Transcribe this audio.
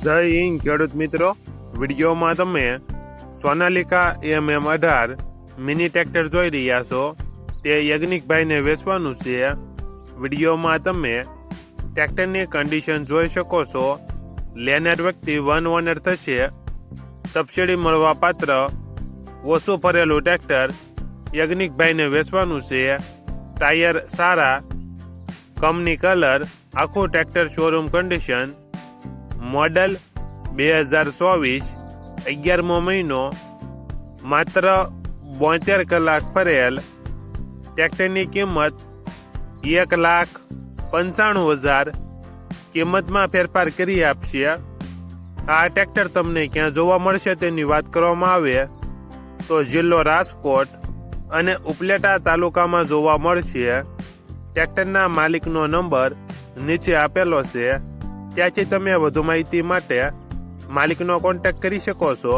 જય હિન્દ ખેડૂત મિત્રો, વિડીયોમાં તમે સોનાલિકા MM18 મિની ટ્રેક્ટર જોઈ રહ્યા છો. તે યજ્ઞિકભાઈને વેચવાનું છે. વિડીયોમાં તમે ટ્રેક્ટરની કન્ડિશન જોઈ શકો છો. લેનાર વ્યક્તિ વન ઓનર થશે. સબસિડી મળવા પાત્ર ઓછું ફરેલું ટ્રેક્ટર યજ્ઞિકભાઈને વેચવાનું છે. ટાયર સારા, કંપની કલર, આખું ટ્રેક્ટર શોરૂમ કન્ડિશન. મોડલ 2024, 11મો મહિનો, માત્ર 72 કલાક ફરેલ. ટ્રેક્ટરની કિંમત 1,95,000 કિંમતમાં ફેરફાર કરી આપશે. આ ટ્રેક્ટર તમને ક્યાં જોવા મળશે તેની વાત કરવામાં આવે તો જિલ્લો રાજકોટ અને ઉપલેટા તાલુકામાં જોવા મળશે. ટ્રેક્ટરના માલિકનો નંબર નીચે આપેલો છે. ત્યાંથી તમે વધુ માહિતી માટે માલિકનો કોન્ટેક્ટ કરી શકો છો.